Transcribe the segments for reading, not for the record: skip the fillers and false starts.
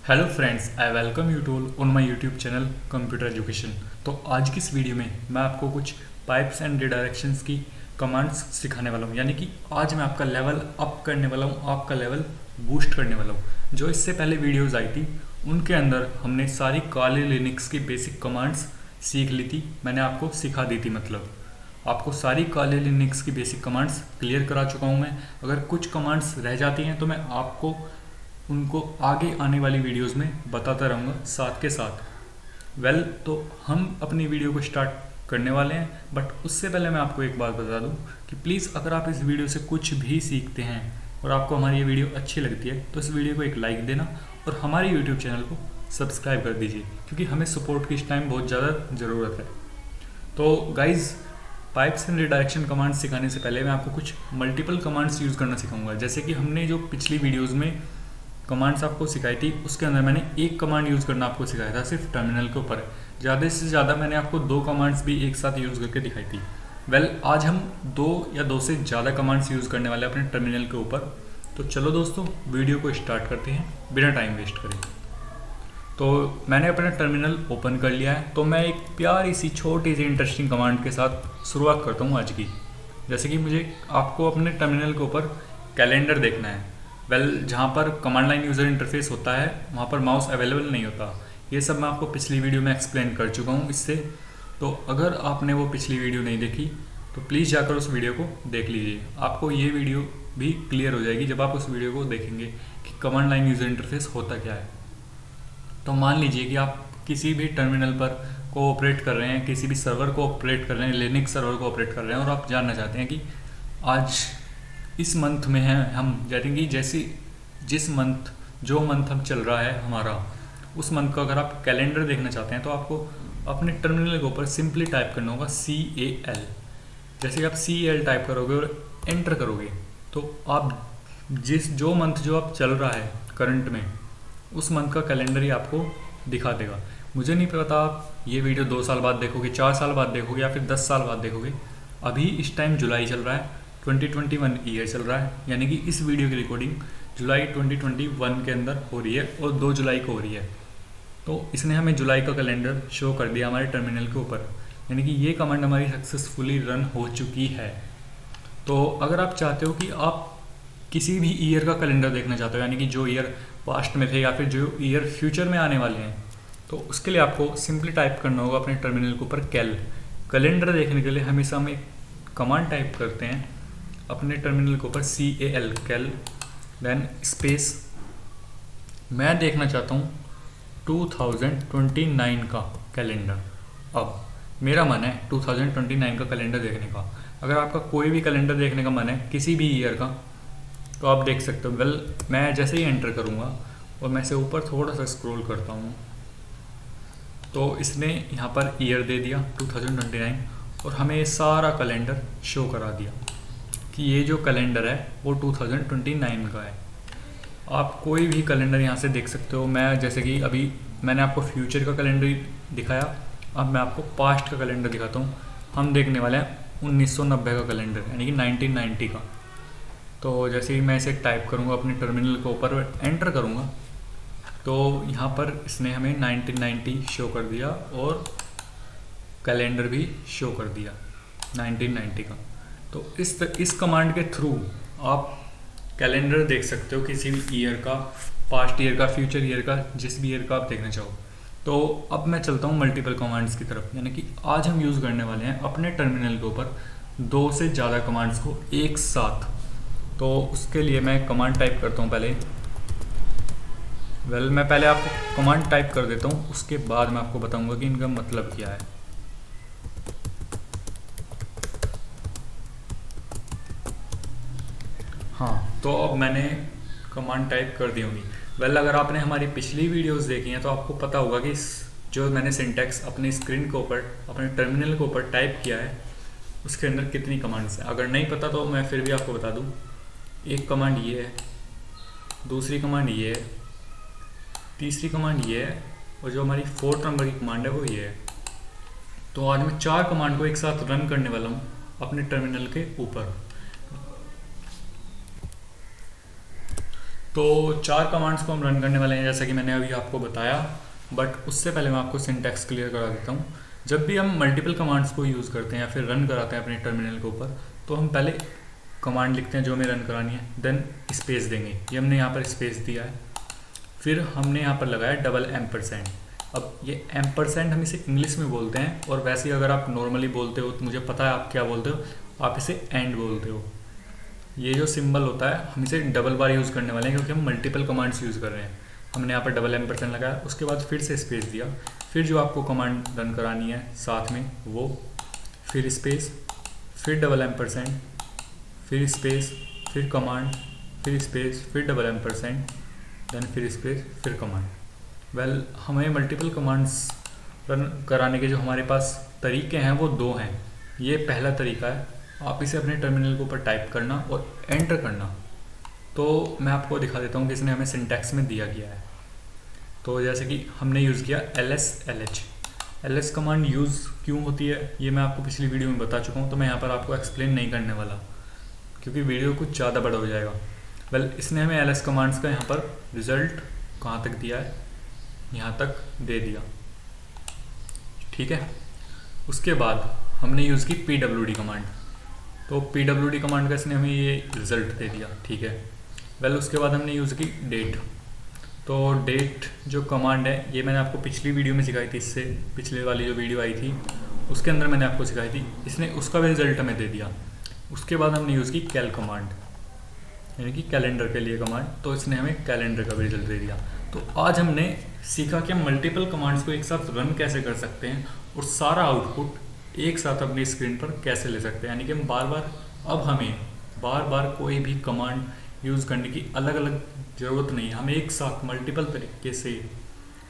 Hello friends, I welcome you to on my YouTube channel computer education. तो आज की इस वीडियो में मैं आपको कुछ पाइप्स एंड रिडायरेक्शंस की कमांड्स सिखाने वाला हूँ। यानी कि आज मैं आपका लेवल अप करने वाला हूँ, आपका लेवल बूस्ट करने वाला हूँ। जो इससे पहले वीडियोज़ आई थी उनके अंदर हमने सारी काली लिनक्स की बेसिक कमांड्स सीख ली थी, मैंने आपको सिखा दी थी। मतलब आपको सारी काली लिनक्स की बेसिक कमांड्स क्लियर करा चुका हूँ मैं। अगर कुछ कमांड्स रह जाती हैं तो मैं आपको उनको आगे आने वाली वीडियोस में बताता रहूँगा साथ के साथ। तो हम अपनी वीडियो को स्टार्ट करने वाले हैं, बट उससे पहले मैं आपको एक बात बता दूं कि प्लीज़ अगर आप इस वीडियो से कुछ भी सीखते हैं और आपको हमारी ये वीडियो अच्छी लगती है तो इस वीडियो को एक लाइक देना और हमारे यूट्यूब चैनल को सब्सक्राइब कर दीजिए, क्योंकि हमें सपोर्ट की इस टाइम बहुत ज़्यादा ज़रूरत है। तो guys, pipes and redirection commands सिखाने से पहले मैं आपको कुछ मल्टीपल कमांड्स यूज़ करना सिखाऊंगा। जैसे कि हमने जो पिछली वीडियोज़ में कमांड्स आपको सिखाई थी उसके अंदर मैंने एक कमांड यूज़ करना आपको सिखाया था सिर्फ टर्मिनल के ऊपर। ज़्यादा से ज़्यादा मैंने आपको दो कमांड्स भी एक साथ यूज़ करके दिखाई थी। आज हम दो या दो से ज़्यादा कमांड्स यूज़ करने वाले हैं अपने टर्मिनल के ऊपर। तो चलो दोस्तों, वीडियो को स्टार्ट करते हैं बिना टाइम वेस्ट करें। तो मैंने अपना टर्मिनल ओपन कर लिया है, तो मैं एक प्यारी सी छोटी सी इंटरेस्टिंग कमांड के साथ शुरुआत करता हूँ आज की। जैसे कि मुझे आपको अपने टर्मिनल के ऊपर कैलेंडर देखना है। जहाँ पर कमांड लाइन यूज़र इंटरफेस होता है वहाँ पर माउस अवेलेबल नहीं होता। ये सब मैं आपको पिछली वीडियो में एक्सप्लेन कर चुका हूँ इससे। तो अगर आपने वो पिछली वीडियो नहीं देखी तो प्लीज़ जाकर उस वीडियो को देख लीजिए। आपको ये वीडियो भी क्लियर हो जाएगी जब आप उस वीडियो को देखेंगे कि कमांड लाइन यूज़र इंटरफेस होता क्या है। तो मान लीजिए कि आप किसी भी टर्मिनल पर को ऑपरेट कर रहे हैं, किसी भी सर्वर को ऑपरेट कर रहे हैं, लिनक्स सर्वर को ऑपरेट कर रहे हैं, और आप जानना चाहते हैं कि आज इस मंथ में है हम, जैसे कि जिस मंथ जो मंथ हम चल रहा है हमारा, उस मंथ का अगर आप कैलेंडर देखना चाहते हैं तो आपको अपने टर्मिनल के ऊपर सिंपली टाइप करना होगा CAL। जैसे कि आप CAL टाइप करोगे और एंटर करोगे तो आप जो मंथ जो आप चल रहा है करंट में, उस मंथ का कैलेंडर ही आपको दिखा देगा। मुझे नहीं पता आप ये वीडियो 2 साल बाद देखोगे, 4 साल बाद देखोगे या फिर 10 साल बाद देखोगे। अभी इस टाइम जुलाई चल रहा है, 2021 ईयर चल रहा है, यानी कि इस वीडियो की रिकॉर्डिंग जुलाई 2021 के अंदर हो रही है और 2 जुलाई को हो रही है। तो इसने हमें जुलाई का कैलेंडर शो कर दिया हमारे टर्मिनल के ऊपर, यानी कि ये कमांड हमारी सक्सेसफुली रन हो चुकी है। तो अगर आप चाहते हो कि आप किसी भी ईयर का कैलेंडर देखना चाहते हो, यानी कि जो ईयर पास्ट में थे या फिर जो ईयर फ्यूचर में आने वाले हैं, तो उसके लिए आपको सिंपली टाइप करना होगा अपने टर्मिनल के ऊपर कैलेंडर देखने के लिए हमेशा हम एक कमांड टाइप करते हैं अपने टर्मिनल के ऊपर कैल देन स्पेस। मैं देखना चाहता हूँ 2029 का कैलेंडर। अब मेरा मन है 2029 का कैलेंडर देखने का। अगर आपका कोई भी कैलेंडर देखने का मन है किसी भी ईयर का तो आप देख सकते हो। मैं जैसे ही एंटर करूँगा और मैं से ऊपर थोड़ा सा स्क्रॉल करता हूँ तो इसने यहाँ पर ईयर दे दिया 2029 और हमें सारा कैलेंडर शो करा दिया कि ये जो कैलेंडर है वो 2029 का है। आप कोई भी कैलेंडर यहाँ से देख सकते हो। मैं जैसे कि अभी मैंने आपको फ्यूचर का कैलेंडर दिखाया, अब मैं आपको पास्ट का कैलेंडर दिखाता हूँ। हम देखने वाले हैं 1990 का कैलेंडर, यानी कि 1990 का। तो जैसे ही मैं इसे टाइप करूँगा अपने टर्मिनल के ऊपर एंटर करूँगा तो यहाँ पर इसने हमें 1990 शो कर दिया और कैलेंडर भी शो कर दिया 1990 का। तो इस कमांड के थ्रू आप कैलेंडर देख सकते हो किसी भी ईयर का, पास्ट ईयर का, फ्यूचर ईयर का, जिस भी ईयर का आप देखना चाहो। तो अब मैं चलता हूँ मल्टीपल कमांड्स की तरफ, यानी कि आज हम यूज़ करने वाले हैं अपने टर्मिनल के ऊपर 2 से ज़्यादा कमांड्स को एक साथ। तो उसके लिए मैं कमांड टाइप करता हूँ पहले। मैं पहले आपको कमांड टाइप कर देता हूँ, उसके बाद मैं आपको बताऊँगा कि इनका मतलब क्या है। हाँ, तो अब मैंने कमांड टाइप कर दी होगी। अगर आपने हमारी पिछली वीडियोस देखी हैं तो आपको पता होगा कि जो मैंने सिंटैक्स अपनी स्क्रीन के ऊपर अपने टर्मिनल के ऊपर टाइप किया है उसके अंदर कितनी कमांड्स हैं। अगर नहीं पता तो मैं फिर भी आपको बता दूं। एक कमांड ये है, दूसरी कमांड ये है, तीसरी कमांड ये है, और जो हमारी 4th नंबर की कमांड है वो ये है। तो आज मैं 4 कमांड को एक साथ रन करने वाला हूँ अपने टर्मिनल के ऊपर। तो 4 कमांड्स को हम रन करने वाले हैं जैसा कि मैंने अभी आपको बताया, बट उससे पहले मैं आपको सिंटैक्स क्लियर करा देता हूँ। जब भी हम मल्टीपल कमांड्स को यूज़ करते हैं या फिर रन कराते हैं अपने टर्मिनल के ऊपर, तो हम पहले कमांड लिखते हैं जो हमें रन करानी है, देन स्पेस देंगे। ये हमने यहाँ पर स्पेस दिया है, फिर हमने यहाँ पर लगाया डबल एम्परसेंड। अब ये एम्परसेंड हम इसे इंग्लिश में बोलते हैं, और वैसे ही अगर आप नॉर्मली बोलते हो तो मुझे पता है आप क्या बोलते हो, आप इसे एंड बोलते हो। ये जो सिंबल होता है हम इसे डबल बार यूज़ करने वाले हैं क्योंकि हम मल्टीपल कमांड्स यूज़ कर रहे हैं। हमने यहाँ पर डबल एम्परसेंड लगाया, उसके बाद फिर से स्पेस दिया, फिर जो आपको कमांड रन करानी है साथ में वो, फिर स्पेस, फिर डबल एम्परसेंड, फिर स्पेस, फिर कमांड, फिर स्पेस, फिर डबल एम्परसेंड, देन फिर स्पेस, फिर कमांड। हमें मल्टीपल कमांड्स रन कराने के जो हमारे पास तरीके हैं वो 2 हैं। ये पहला तरीका है, आप इसे अपने टर्मिनल के ऊपर टाइप करना और एंटर करना। तो मैं आपको दिखा देता हूँ कि इसने हमें सिंटैक्स में दिया गया है। तो जैसे कि हमने यूज़ किया ls कमांड यूज़ क्यों होती है ये मैं आपको पिछली वीडियो में बता चुका हूँ, तो मैं यहाँ पर आपको एक्सप्लेन नहीं करने वाला क्योंकि वीडियो कुछ ज़्यादा बड़ा हो जाएगा। इसने हमें ls कमांड्स का यहाँ पर रिज़ल्ट कहाँ तक दिया है, यहाँ तक दे दिया, ठीक है। उसके बाद हमने यूज़ की pwd कमांड, तो pwd कमांड का इसने हमें ये रिज़ल्ट दे दिया, ठीक है। उसके बाद हमने यूज़ की डेट। तो डेट जो कमांड है ये मैंने आपको पिछली वीडियो में सिखाई थी, इससे पिछले वाली जो वीडियो आई थी उसके अंदर मैंने आपको सिखाई थी, इसने उसका भी रिज़ल्ट हमें दे दिया। उसके बाद हमने यूज़ की कैल कमांड, यानी कि कैलेंडर के लिए कमांड, तो इसने हमें कैलेंडर का भी रिजल्ट दे दिया। तो आज हमने सीखा कि हम मल्टीपल कमांड्स को एक साथ रन कैसे कर सकते हैं और सारा आउटपुट एक साथ अपनी स्क्रीन पर कैसे ले सकते हैं, यानी कि हम हमें बार बार कोई भी कमांड यूज़ करने की अलग अलग ज़रूरत नहीं है, हम एक साथ मल्टीपल तरीके से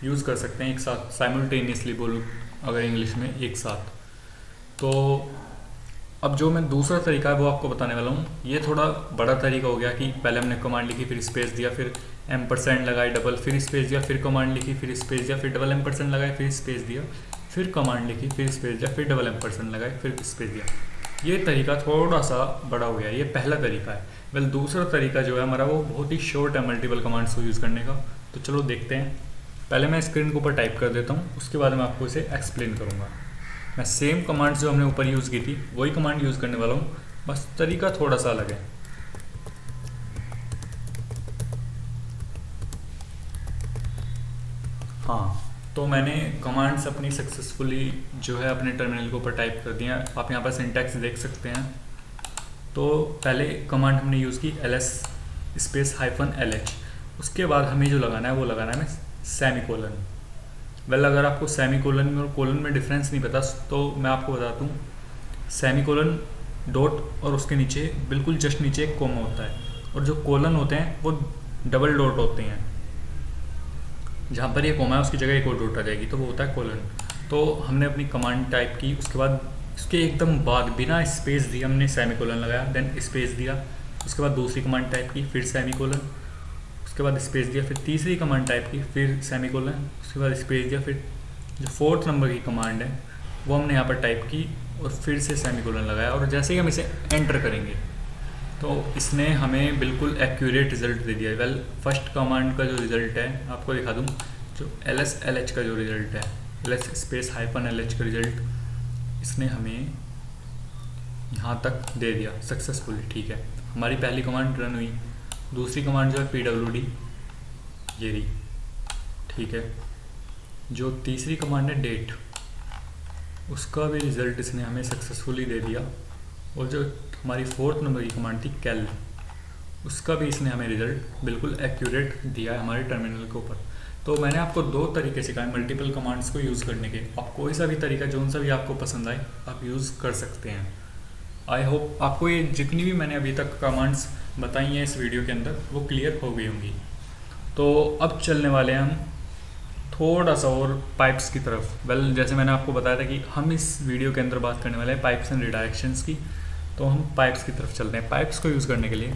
यूज़ कर सकते हैं, एक साथ साइमल्टेनियसली बोलूँ अगर इंग्लिश में, एक साथ। तो अब जो मैं दूसरा तरीका है वो आपको बताने वाला हूँ। ये थोड़ा बड़ा तरीका हो गया कि पहले हमने कमांड लिखी, फिर स्पेस दिया, फिर एम्परसेंड लगाई डबल, फिर स्पेस दिया, फिर कमांड लिखी, फिर स्पेस दिया, फिर डबल एम्परसेंड लगाए, फिर स्पेस दिया, फिर कमांड लिखी, फिर स्पेस दिया, फिर डबल एम्परसेंड लगाए, फिर स्पेस दिया। ये तरीका थोड़ा सा बड़ा हो गया, ये पहला तरीका है। दूसरा तरीका जो है हमारा वो बहुत ही शॉर्ट है मल्टीपल कमांड्स को यूज़ करने का। तो चलो देखते हैं। पहले मैं स्क्रीन के ऊपर टाइप कर देता हूँ, उसके बाद मैं आपको इसे एक्सप्लेन करूँगा। मैं सेम कमांड्स जो हमने ऊपर यूज़ की थी वही कमांड यूज़ करने वाला हूँ, बस तरीका थोड़ा सा अलग है। हाँ, तो मैंने कमांड्स अपनी सक्सेसफुली जो है अपने टर्मिनल के ऊपर टाइप कर दिया। आप यहाँ पर सिंटैक्स देख सकते हैं। तो पहले कमांड हमने यूज़ की ls स्पेस -lh, उसके बाद हमें जो लगाना है वो लगाना है सेमीकोलन। अगर आपको सेमीकोलन में और कोलन में डिफरेंस नहीं पता तो मैं आपको बताता हूँ। सेमीकोलन डॉट और उसके नीचे बिल्कुल जस्ट नीचे एक कोमा होता है, और जो कोलन होते हैं वो डबल डॉट होते हैं। जहाँ पर ये कोमा है उसकी जगह एक और डॉट आ जाएगी, तो वो होता है कोलन। तो हमने अपनी कमांड टाइप की, उसके बाद उसके एकदम बाद बिना स्पेस दिए हमने सेमीकोलन लगाया, देन स्पेस दिया, उसके बाद दूसरी कमांड टाइप की, फिर सेमीकोलन, उसके बाद स्पेस दिया, फिर तीसरी कमांड टाइप की, फिर सेमीकोलन, उसके बाद स्पेस दिया, फिर जो 4th नंबर की कमांड है वो हमने यहाँ पर टाइप की और फिर से सेमीकोलन लगाया। और जैसे ही हम इसे एंटर करेंगे तो इसने हमें बिल्कुल एक्यूरेट रिजल्ट दे दिया। फर्स्ट कमांड का जो रिज़ल्ट है आपको दिखा दूँ, जो ls का जो रिज़ल्ट है, ls स्पेस -lh का रिज़ल्ट इसने हमें यहाँ तक दे दिया सक्सेसफुली, ठीक है। हमारी पहली कमांड रन हुई, दूसरी कमांड जो है pwd ये रही, ठीक है। जो तीसरी कमांड है डेट, उसका भी रिज़ल्ट इसने हमें सक्सेसफुली दे दिया। और जो हमारी 4th नंबर की कमांड थी कैल, उसका भी इसने हमें रिज़ल्ट बिल्कुल एक्यूरेट दिया है हमारे टर्मिनल के ऊपर। तो मैंने आपको 2 तरीके सिखाए मल्टीपल कमांड्स को यूज़ करने के। आप कोई सा भी तरीका जो सा भी आपको पसंद आए आप यूज़ कर सकते हैं। आई होप आपको ये जितनी भी मैंने अभी तक कमांड्स बताई हैं इस वीडियो के अंदर वो क्लियर हो गई होंगी। तो अब चलने वाले हैं हम थोड़ा सा और पाइप्स की तरफ। जैसे मैंने आपको बताया था कि हम इस वीडियो के अंदर बात करने वाले हैं पाइप्स एंड रिडायरेक्शंस की, तो हम पाइप्स की तरफ चलते हैं। पाइप्स को यूज़ करने के लिए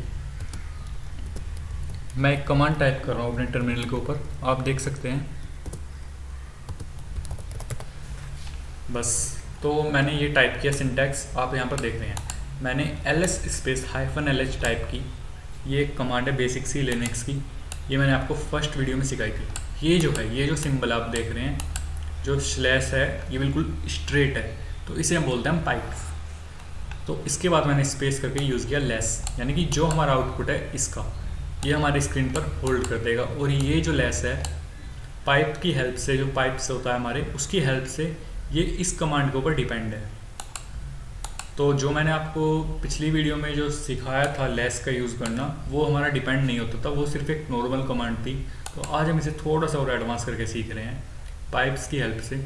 मैं एक कमांड टाइप कर रहा हूँ अपने टर्मिनल के ऊपर, आप देख सकते हैं। बस तो मैंने ये टाइप किया सिंटैक्स, आप यहाँ पर देख रहे हैं। मैंने ls स्पेस -lh टाइप की, ये एक कमांड है बेसिक सी लिनक्स की। ये मैंने आपको फर्स्ट वीडियो में सिखाई थी। ये जो है, ये जो सिंबल आप देख रहे हैं, जो स्लैश है, ये बिल्कुल स्ट्रेट है, तो इसे हम बोलते हैं पाइप्स। तो इसके बाद मैंने स्पेस करके यूज़ किया लेस, यानी कि जो हमारा आउटपुट है इसका, ये हमारी स्क्रीन पर होल्ड कर देगा। और ये जो लेस है, पाइप की हेल्प से, जो पाइप से होता है हमारे, उसकी हेल्प से ये इस कमांड के ऊपर डिपेंड है। तो जो मैंने आपको पिछली वीडियो में जो सिखाया था लेस का यूज़ करना, वो हमारा डिपेंड नहीं होता था, वो सिर्फ एक नॉर्मल कमांड थी। तो आज हम इसे थोड़ा सा और एडवांस करके सीख रहे हैं पाइप्स की हेल्प से।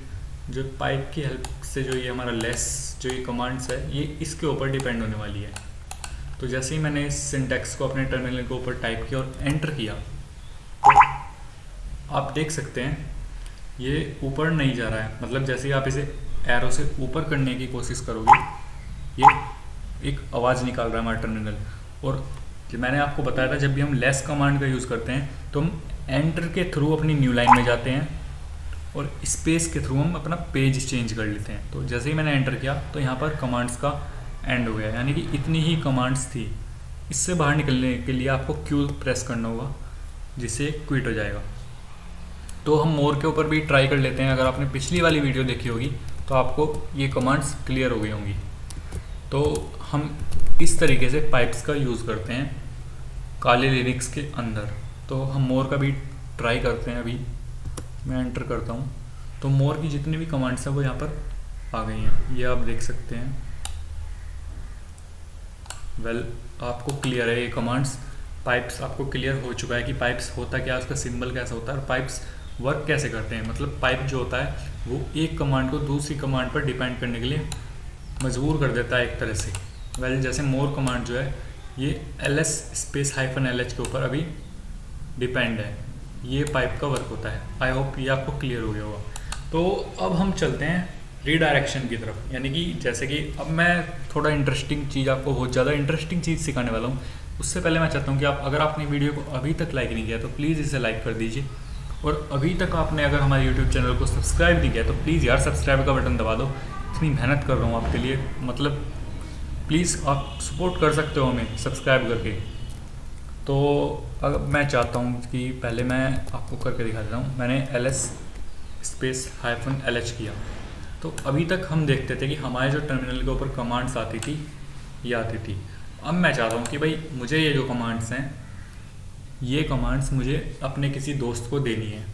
जो पाइप की हेल्प से जो ये हमारा लेस, जो ये कमांड्स है, ये इसके ऊपर डिपेंड होने वाली है। तो जैसे ही मैंने इस सिंटैक्स को अपने टर्मिनल के ऊपर टाइप किया और एंटर किया, तो आप देख सकते हैं ये ऊपर नहीं जा रहा है। मतलब जैसे ही आप इसे एरो से ऊपर करने की कोशिश करोगे, ये एक आवाज़ निकाल रहा है हमारा टर्मिनल। और जो मैंने आपको बताया था, जब भी हम लेस कमांड का यूज़ करते हैं तो हम एंटर के थ्रू अपनी न्यू लाइन में जाते हैं और स्पेस के थ्रू हम अपना पेज चेंज कर लेते हैं। तो जैसे ही मैंने एंटर किया तो यहाँ पर कमांड्स का एंड हो गया, यानी कि इतनी ही कमांड्स थी। इससे बाहर निकलने के लिए आपको क्यू प्रेस करना होगा, जिससे क्विट हो जाएगा। तो हम मोर के ऊपर भी ट्राई कर लेते हैं। अगर आपने पिछली वाली वीडियो देखी होगी तो आपको ये कमांड्स क्लियर हो गई होंगी। तो हम इस तरीके से पाइप्स का यूज़ करते हैं काले लिरिक्स के अंदर। तो हम मोर का भी ट्राई करते हैं। अभी मैं एंटर करता हूँ तो मोर की जितनी भी कमांड्स हैं वो यहाँ पर आ गई हैं, ये आप देख सकते हैं। आपको क्लियर है ये कमांड्स, पाइप्स आपको क्लियर हो चुका है कि पाइप्स होता क्या है, उसका सिंबल कैसा होता है और पाइप्स वर्क कैसे करते हैं। मतलब पाइप जो होता है वो एक कमांड को दूसरी कमांड पर डिपेंड करने के लिए मजबूर कर देता है एक तरह से। जैसे मोर कमांड जो है ये ls स्पेस -lh के ऊपर अभी डिपेंड है, ये पाइप का वर्क होता है। आई होप ये आपको क्लियर हो गया होगा। तो अब हम चलते हैं रीडायरेक्शन की तरफ, यानी कि जैसे कि अब मैं थोड़ा इंटरेस्टिंग चीज़, आपको बहुत ज़्यादा इंटरेस्टिंग चीज़ सिखाने वाला हूँ। उससे पहले मैं चाहता हूँ कि आप, अगर आपने वीडियो को अभी तक लाइक नहीं किया तो प्लीज़ इसे लाइक कर दीजिए। और अभी तक आपने अगर हमारे यूट्यूब चैनल को सब्सक्राइब नहीं किया तो प्लीज़ यार सब्सक्राइब का बटन दबा दो। इतनी मेहनत कर रहा हूँ आपके लिए, मतलब प्लीज़ आप सपोर्ट कर सकते हो हमें सब्सक्राइब करके। तो अब मैं चाहता हूँ कि पहले मैं आपको करके दिखा देता हूँ। मैंने ls स्पेस -lh किया, तो अभी तक हम देखते थे कि हमारे जो टर्मिनल के ऊपर कमांड्स आती थी, ये आती थी। अब मैं चाहता हूँ कि भाई मुझे ये जो कमांड्स हैं, ये कमांड्स मुझे अपने किसी दोस्त को देनी है।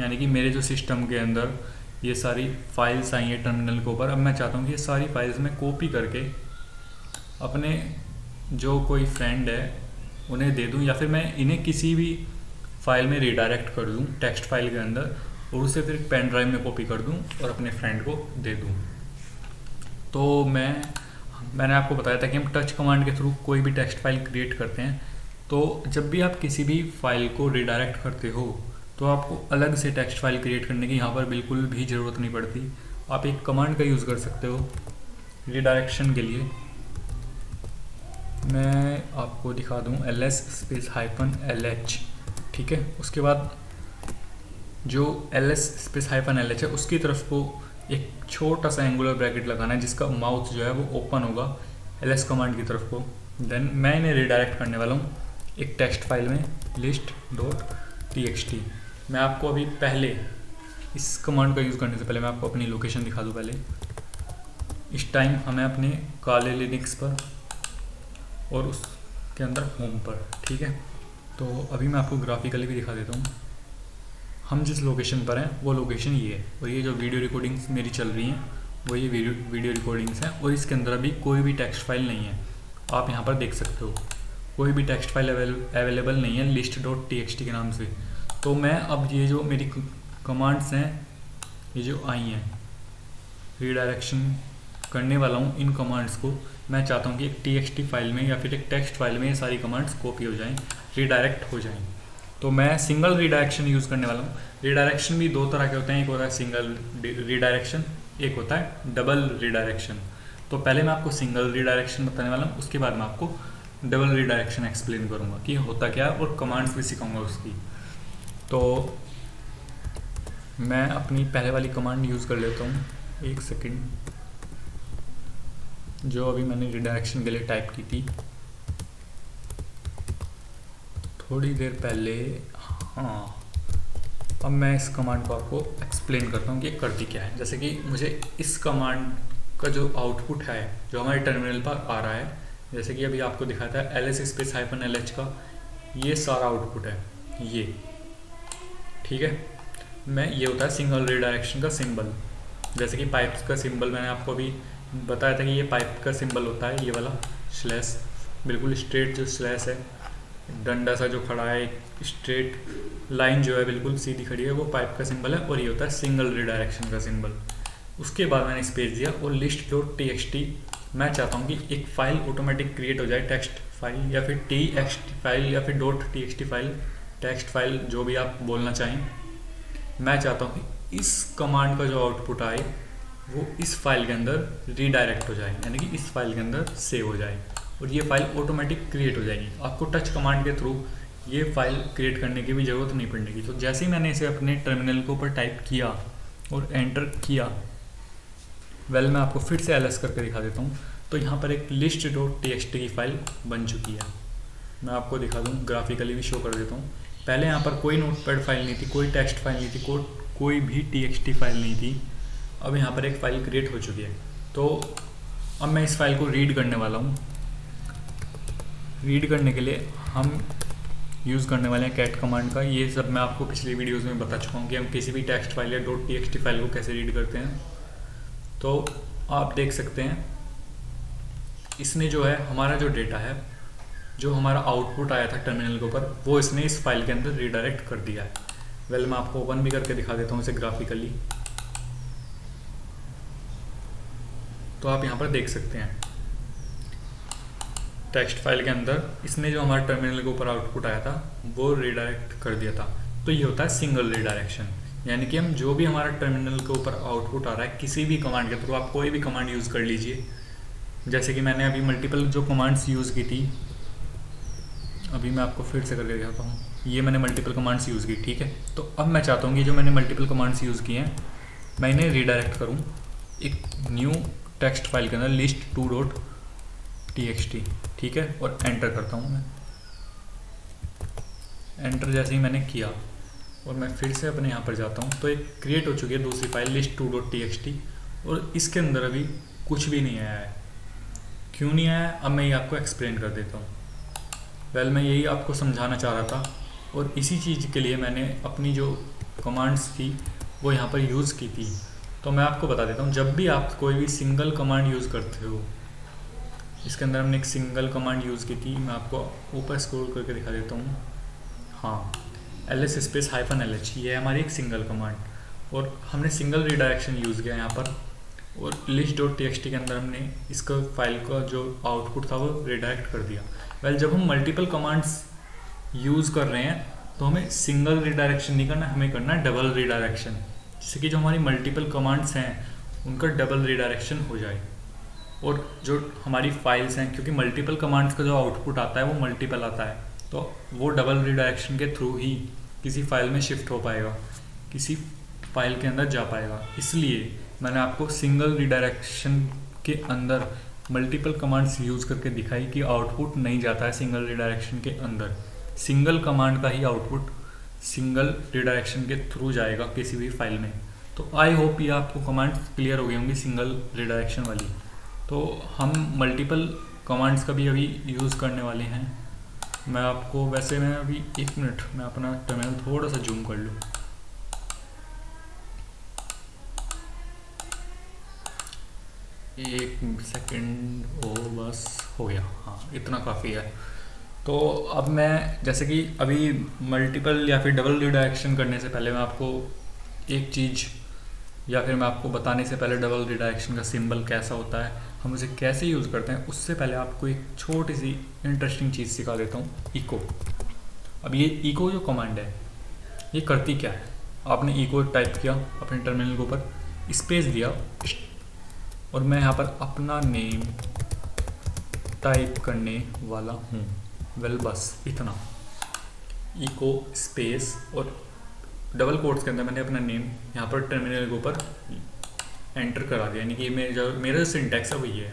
यानी कि मेरे जो सिस्टम के अंदर ये सारी फाइल्स आई हैं टर्मिनल के ऊपर, अब मैं चाहता हूँ कि ये सारी फाइल्स मैं कॉपी करके अपने जो कोई फ्रेंड है उन्हें दे दूँ, या फिर मैं इन्हें किसी भी फाइल में रिडायरेक्ट कर दूँ टेक्स्ट फाइल के अंदर, और उसे फिर पेन ड्राइव में कॉपी कर दूँ और अपने फ्रेंड को दे दूँ। तो मैंने आपको बताया था कि हम टच कमांड के थ्रू कोई भी टेक्स्ट फाइल क्रिएट करते हैं। तो जब भी आप किसी भी फाइल को रिडायरेक्ट करते हो तो आपको अलग से टेक्स्ट फाइल क्रिएट करने की यहाँ पर बिल्कुल भी ज़रूरत नहीं पड़ती। आप एक कमांड का यूज़ कर सकते हो रिडायरेक्शन के लिए। मैं आपको दिखा दूँ ls स्पेस -lh, ठीक है। उसके बाद जो ls स्पेस -lh है उसकी तरफ को एक छोटा सा एंगुलर ब्रैकेट लगाना है, जिसका माउथ जो है वो ओपन होगा ls कमांड की तरफ को। देन मैं इन्हें रिडायरेक्ट करने वाला हूँ एक टेक्स्ट फाइल में list.txt। मैं आपको अभी पहले इस कमांड का यूज़ करने से पहले मैं आपको अपनी लोकेशन दिखा दूँ। पहले इस टाइम हमें अपने काले लिनक्स पर और उसके अंदर होम पर, ठीक है। तो अभी मैं आपको ग्राफिकली भी दिखा देता हूँ। हम जिस लोकेशन पर हैं वो लोकेशन ये है, और ये जो वीडियो रिकॉर्डिंग्स मेरी चल रही हैं वो ये वीडियो रिकॉर्डिंग्स हैं, और इसके अंदर अभी कोई भी टेक्स्ट फाइल नहीं है। आप यहाँ पर देख सकते हो कोई भी टेक्स्ट फाइल अवेलेबल नहीं है list.txt के नाम से। तो मैं अब ये जो मेरी कमांड्स हैं, ये जो आई हैं, रीडायरेक्शन करने वाला हूँ इन कमांड्स को। मैं चाहता हूँ कि एक txt फाइल में या फिर एक टेक्स्ट फाइल में ये सारी कमांड्स कॉपी हो जाएं, रीडायरेक्ट हो जाएं। तो मैं सिंगल रीडायरेक्शन यूज़ करने वाला हूँ। रीडायरेक्शन भी दो तरह के होते हैं, एक होता है सिंगल रीडायरेक्शन, एक होता है डबल रीडायरेक्शन। तो पहले मैं आपको सिंगल रीडायरेक्शन बताने वाला हूँ, उसके बाद मैं आपको डबल रीडायरेक्शन एक्सप्लेन करूँगा कि होता क्या है, और कमांड्स भी सिखाऊंगा उसकी। तो मैं अपनी पहले वाली कमांड यूज़ कर लेता हूँ, एक सेकेंड, जो अभी मैंने रीडायरेक्शन के लिए टाइप की थी। थोड़ी देर पहले, हाँ, अब मैं इस कमांड को आपको एक्सप्लेन करता हूँ कि ये करती क्या है। जैसे कि मुझे इस कमांड का जो आउटपुट है जो हमारे टर्मिनल पर आ रहा है, जैसे कि अभी आपको दिखाता है ls स्पेस -lh का ये सारा आउटपुट है ये, ठीक है। मैं ये होता है सिंगल रिडायरेक्शन का सिंबल। जैसे कि पाइप का सिंबल मैंने आपको अभी बताया था कि ये पाइप का सिंबल होता है, ये वाला स्लैश, बिल्कुल स्ट्रेट जो स्लैश है, डंडा सा जो खड़ा है, स्ट्रेट लाइन जो है बिल्कुल सीधी खड़ी है, वो पाइप का सिंबल है। और ये होता है सिंगल रिडायरेक्शन का सिंबल। उसके बाद मैंने स्पेस दिया और list.txt, मैं चाहता हूँ कि एक फाइल ऑटोमेटिक क्रिएट हो जाए, टेक्स्ट फाइल या फिर txt फाइल या फिर .txt फाइल, टेक्स्ट फाइल, जो भी आप बोलना चाहें। मैं चाहता हूँ कि इस कमांड का जो आउटपुट आए वो इस फाइल के अंदर रीडायरेक्ट हो जाए, यानी कि इस फाइल के अंदर सेव हो जाए और ये फाइल ऑटोमेटिक क्रिएट हो जाएगी। आपको टच कमांड के थ्रू ये फाइल क्रिएट करने की भी ज़रूरत नहीं पड़ेगी। तो जैसे ही मैंने इसे अपने टर्मिनल के ऊपर टाइप किया और एंटर किया, मैं आपको फिर से ls करके दिखा देता हूँ। तो यहाँ पर एक list.txt की फाइल बन चुकी है। मैं आपको दिखा दूँ, ग्राफिकली भी शो कर देता हूँ। पहले यहाँ पर कोई नोटपैड फाइल नहीं थी, कोई टेक्स्ट फाइल नहीं थी, कोई भी txt फाइल नहीं थी। अब यहाँ पर एक फ़ाइल क्रिएट हो चुकी है। तो अब मैं इस फाइल को रीड करने वाला हूँ। रीड करने के लिए हम यूज़ करने वाले हैं कैट कमांड का। ये सब मैं आपको पिछली वीडियोस में बता चुका हूँ कि हम किसी भी टेक्स्ट फाइल या .txt फाइल को कैसे रीड करते हैं। तो आप देख सकते हैं इसने जो है हमारा जो डेटा है, जो हमारा आउटपुट आया था टर्मिनल के ऊपर, वो इसने इस फाइल के अंदर रीडायरेक्ट कर दिया है। मैं आपको ओपन भी करके दिखा देता हूँ इसे ग्राफिकली। तो आप यहाँ पर देख सकते हैं टेक्स्ट फाइल के अंदर इसने जो हमारे टर्मिनल के ऊपर आउटपुट आया था वो रीडायरेक्ट कर दिया था। तो ये होता है सिंगल रीडायरेक्शन, यानी कि हम जो भी हमारा टर्मिनल के ऊपर आउटपुट आ रहा है किसी भी कमांड के थ्रू, आप कोई भी कमांड यूज़ कर लीजिए। जैसे कि मैंने अभी मल्टीपल जो कमांड्स यूज़ की थी, अभी मैं आपको फिर से करके दिखाता हूँ। ये मैंने मल्टीपल कमांड्स यूज़ की, ठीक है। तो अब मैं चाहता हूँ कि जो मैंने मल्टीपल कमांड्स यूज़ किए हैं मैं इन्हें रीडायरेक्ट करूँ एक न्यू टेक्स्ट फाइल के अंदर list2.txt, ठीक है। और एंटर करता हूँ मैं। एंटर जैसे ही मैंने किया और मैं फिर से अपने यहाँ पर जाता हूँ तो एक क्रिएट हो चुकी है दूसरी फाइल list2.txt और इसके अंदर अभी कुछ भी नहीं आया है। क्यों नहीं आया, अब मैं ये आपको एक्सप्लेन कर देता हूँ। मैं यही आपको समझाना चाह रहा था और इसी चीज़ के लिए मैंने अपनी जो कमांड्स थी वो यहाँ पर यूज़ की थी। तो मैं आपको बता देता हूँ, जब भी आप कोई भी सिंगल कमांड यूज़ करते हो, इसके अंदर हमने एक सिंगल कमांड यूज़ की थी, मैं आपको ऊपर स्क्रॉल करके दिखा देता हूँ। हाँ, ls स्पेस -lh, ये है हमारी एक सिंगल कमांड और हमने सिंगल रिडायरेक्शन यूज़ किया यहाँ पर। और list.txt के अंदर हमने इसका फाइल का जो आउटपुट था वो रिडायरेक्ट कर दिया। जब हम मल्टीपल कमांड्स यूज़ कर रहे हैं तो हमें सिंगल रिडायरेक्शन नहीं करना, हमें करना है डबल रिडायरेक्शन, जिससे कि जो हमारी मल्टीपल कमांड्स हैं उनका डबल रिडायरेक्शन हो जाए। और जो हमारी फाइल्स हैं, क्योंकि मल्टीपल कमांड्स का जो आउटपुट आता है वो मल्टीपल आता है, तो वो डबल रिडायरेक्शन के थ्रू ही किसी फाइल में शिफ्ट हो पाएगा, किसी फाइल के अंदर जा पाएगा। इसलिए मैंने आपको सिंगल रिडायरेक्शन के अंदर मल्टीपल कमांड्स यूज़ करके दिखाई कि आउटपुट नहीं जाता है सिंगल रिडायरेक्शन के अंदर। सिंगल कमांड का ही आउटपुट सिंगल रिडायरेक्शन के थ्रू जाएगा किसी भी फाइल में। तो आई होप ये आपको कमांड्स क्लियर हो गई होंगी सिंगल रिडायरेक्शन वाली। तो हम मल्टीपल कमांड्स का भी अभी यूज़ करने वाले हैं। मैं आपको मैं अभी 1 मिनट मैं अपना टर्मिनल थोड़ा सा जूम कर लूँ। एक सेकंड, ओ बस हो गया, हाँ इतना काफ़ी है। तो अब मैं जैसे कि अभी मल्टीपल या फिर डबल रिडायरेक्शन करने से पहले मैं आपको एक चीज़, या फिर मैं आपको बताने से पहले डबल रिडायरेक्शन का सिंबल कैसा होता है, हम उसे कैसे यूज़ करते हैं, उससे पहले आपको एक छोटी सी इंटरेस्टिंग चीज़ सिखा देता हूँ, इको। अब ये इको जो कमांड है ये करती क्या है। आपने इको टाइप किया अपने टर्मिनल के ऊपर, स्पेस दिया और मैं यहाँ पर अपना नेम टाइप करने वाला हूँ। बस इतना, इको स्पेस और डबल कोट्स के अंदर मैंने अपना नेम यहाँ पर टर्मिनल के ऊपर एंटर करा दिया, यानी कि मेरा जो सिंटैक्स है वो ये है।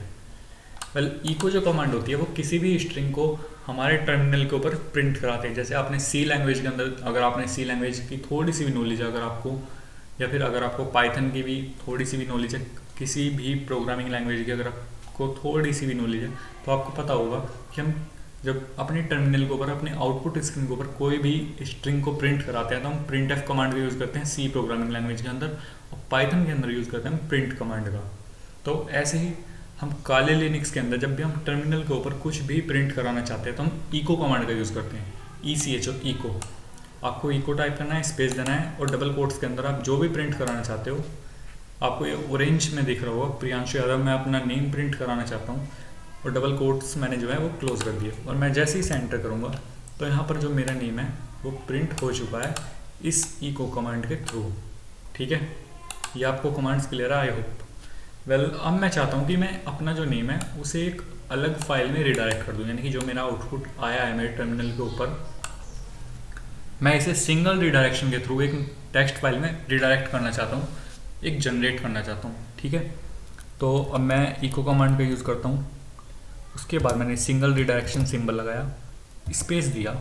वेल इको जो कमांड होती है वो किसी भी स्ट्रिंग को हमारे टर्मिनल के ऊपर प्रिंट कराते हैं। जैसे आपने सी लैंग्वेज के अंदर, अगर आपने सी लैंग्वेज की थोड़ी सी भी नॉलेज है अगर आपको, या फिर अगर आपको पाइथन की भी थोड़ी सी भी नॉलेज है, किसी भी प्रोग्रामिंग लैंग्वेज की अगर आपको थोड़ी सी भी नॉलेज है, तो आपको पता होगा कि हम जब अपने टर्मिनल के ऊपर, अपने आउटपुट स्क्रीन के ऊपर कोई भी स्ट्रिंग को प्रिंट कराते हैं तो हम प्रिंट एफ कमांड का यूज़ करते हैं सी प्रोग्रामिंग लैंग्वेज के अंदर, और पाइथन के अंदर यूज़ करते हैं प्रिंट कमांड का। तो ऐसे ही हम काले लिनक्स के अंदर जब भी हम टर्मिनल के ऊपर कुछ भी प्रिंट कराना चाहते हैं तो हम इको कमांड का यूज़ करते हैं, ECHO इको। आपको इको टाइप करना है, स्पेस देना है, और डबल कोट्स के अंदर आप जो भी प्रिंट कराना चाहते हो, आपको ये ऑरेंज में दिख रहा होगा प्रियांशु यादव, मैं अपना नेम प्रिंट कराना चाहता हूँ, और डबल कोट्स मैंने जो है वो क्लोज कर दिए, और मैं जैसे ही सेंटर करूँगा तो यहाँ पर जो मेरा नेम है वो प्रिंट हो चुका है इस इको कमांड के थ्रू। ठीक है, ये आपको कमांड्स क्लियर है आई होप। वेल अब मैं चाहता हूँ कि मैं अपना जो नेम है उसे एक अलग फाइल में रिडायरेक्ट कर दूँ, यानी कि जो मेरा आउटपुट आया है मेरे टर्मिनल के ऊपर, मैं इसे सिंगल रिडायरेक्शन के थ्रू एक टेक्स्ट फाइल में रिडायरेक्ट करना चाहता हूँ, एक जनरेट करना चाहता हूँ। ठीक है, तो अब मैं इको कमांड का यूज़ करता हूँ। उसके बाद मैंने सिंगल रिडायरेक्शन सिंबल लगाया, स्पेस दिया,